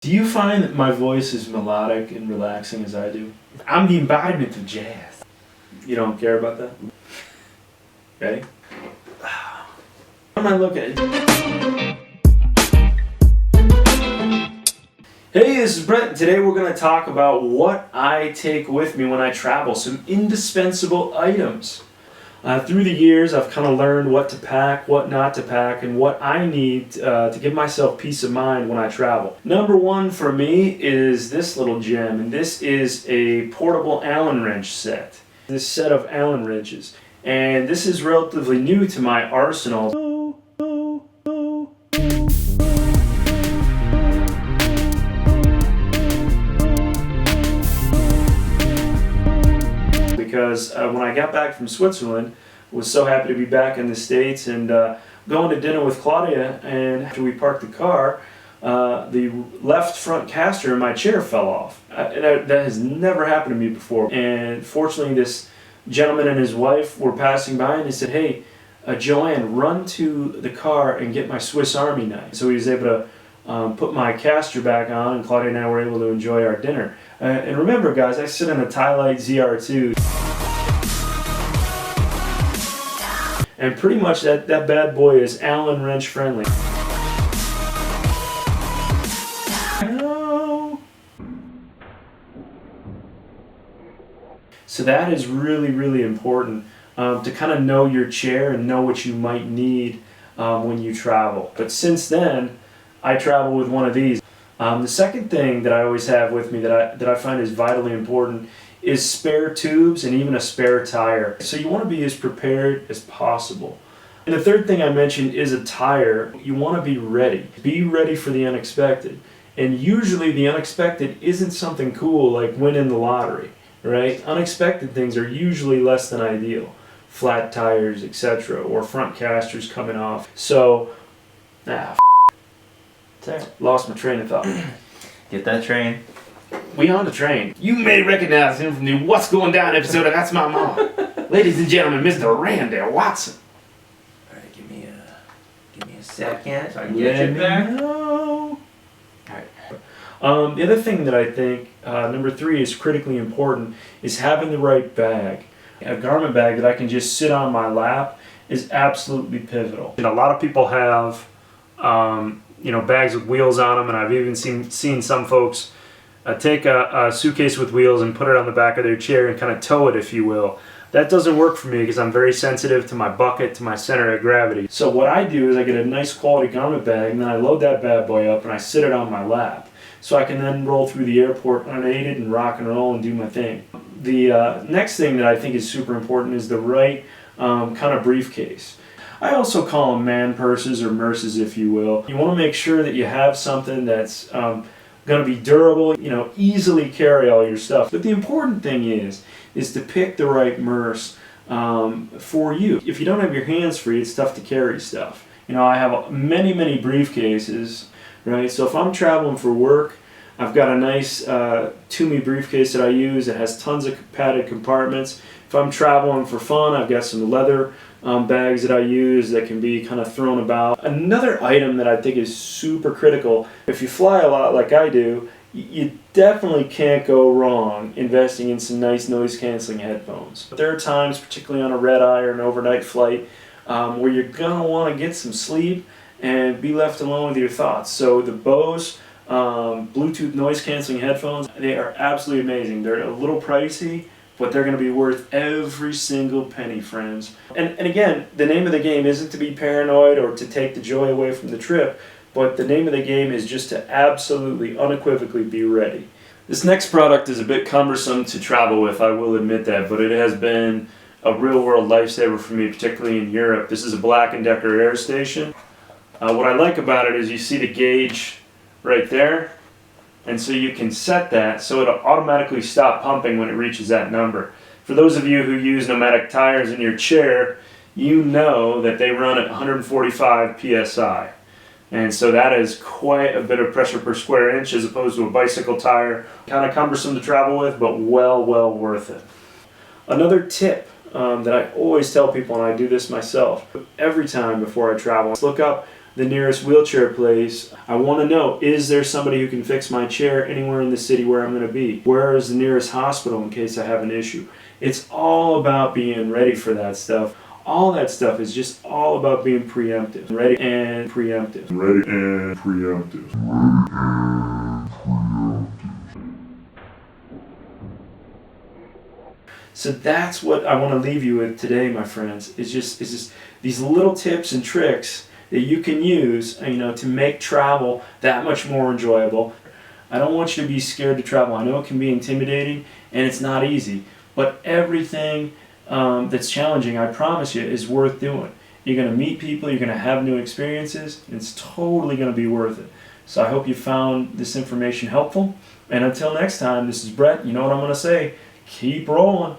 Do you find that my voice is melodic and relaxing as I do? I'm the embodiment of jazz. You don't care about that? Ready? What am I looking at? Hey, this is Brent. Today we're going to talk about what I take with me when I travel. Some indispensable items. Through the years, I've kind of learned what to pack, what not to pack, and what I need to give myself peace of mind when I travel. Number one for me is this little gem, and this is a portable Allen wrench set. This set of Allen wrenches. And this is relatively new to my arsenal. Because when I got back from Switzerland, was so happy to be back in the States and going to dinner with Claudia, and after we parked the car, the left front caster in my chair fell off. That has never happened to me before. And fortunately, this gentleman and his wife were passing by and he said, "Hey, Joanne, run to the car and get my Swiss Army knife." So he was able to put my caster back on, and Claudia and I were able to enjoy our dinner. And remember, guys, I sit in a Tylite ZR2. And pretty much that bad boy is Allen wrench friendly. So that is really, really important to kind of know your chair and know what you might need when you travel. But since then, I travel with one of these. The second thing that I always have with me that I find is vitally important is spare tubes and even a spare tire. So you want to be as prepared as possible. And the third thing I mentioned is a tire. You want to be ready. Be ready for the unexpected. And usually the unexpected isn't something cool like winning the lottery, right? Unexpected things are usually less than ideal. Flat tires, etc., or front casters coming off. So, lost my train of thought. Get that train. We on the train. You may recognize him from the What's Going Down episode of That's My Mom. Ladies and gentlemen, Mr. Randall Watson. Alright, give me a second so I can get you back. Know. Alright. The other thing that I think, number 3 is critically important, is having the right bag. A garment bag that I can just sit on my lap is absolutely pivotal. And a lot of people have bags with wheels on them, and I've even seen some folks take a suitcase with wheels and put it on the back of their chair and kind of tow it, if you will. That doesn't work for me because I'm very sensitive to my bucket, to my center of gravity. So what I do is I get a nice quality garment bag, and then I load that bad boy up and I sit it on my lap. So I can then roll through the airport unaided and rock and roll and do my thing. The next thing that I think is super important is the right kind of briefcase. I also call them man purses or merces, if you will. You want to make sure that you have something that's going to be durable, easily carry all your stuff. But the important thing is to pick the right merce for you. If you don't have your hands free, it's tough to carry stuff. I have many briefcases, right? So if I'm traveling for work, I've got a nice Tumi briefcase that I use. It has tons of padded compartments. If I'm traveling for fun, I've got some leather bags that I use that can be kind of thrown about. Another item that I think is super critical, if you fly a lot like I do, you definitely can't go wrong investing in some nice noise canceling headphones. There are times, particularly on a red eye or an overnight flight, where you're going to want to get some sleep and be left alone with your thoughts. So the Bose Bluetooth noise canceling headphones, they are absolutely amazing. They're a little pricey, but they're going to be worth every single penny, friends. And again, the name of the game isn't to be paranoid or to take the joy away from the trip, but the name of the game is just to absolutely, unequivocally be ready. This next product is a bit cumbersome to travel with, I will admit that, but it has been a real-world lifesaver for me, particularly in Europe. This is a Black & Decker Air Station. What I like about it is you see the gauge right there. And so you can set that so it'll automatically stop pumping when it reaches that number. For those of you who use pneumatic tires in your chair, you know that they run at 145 psi. And so that is quite a bit of pressure per square inch as opposed to a bicycle tire. Kind of cumbersome to travel with, but well worth it. Another tip that I always tell people, and I do this myself, every time before I travel, look up the nearest wheelchair place. I want to know, is there somebody who can fix my chair anywhere in the city where I'm going to be? Where is the nearest hospital in case I have an issue? It's all about being ready for that stuff. All that stuff is just all about being preemptive. Ready and preemptive. Ready and preemptive. So that's what I want to leave you with today, my friends. It's just these little tips and tricks that you can use, to make travel that much more enjoyable. I don't want you to be scared to travel. I know it can be intimidating and it's not easy, but everything that's challenging, I promise you, is worth doing. You're going to meet people, you're going to have new experiences, and it's totally going to be worth it. So I hope you found this information helpful. And until next time, this is Brett. You know what I'm going to say. Keep rolling.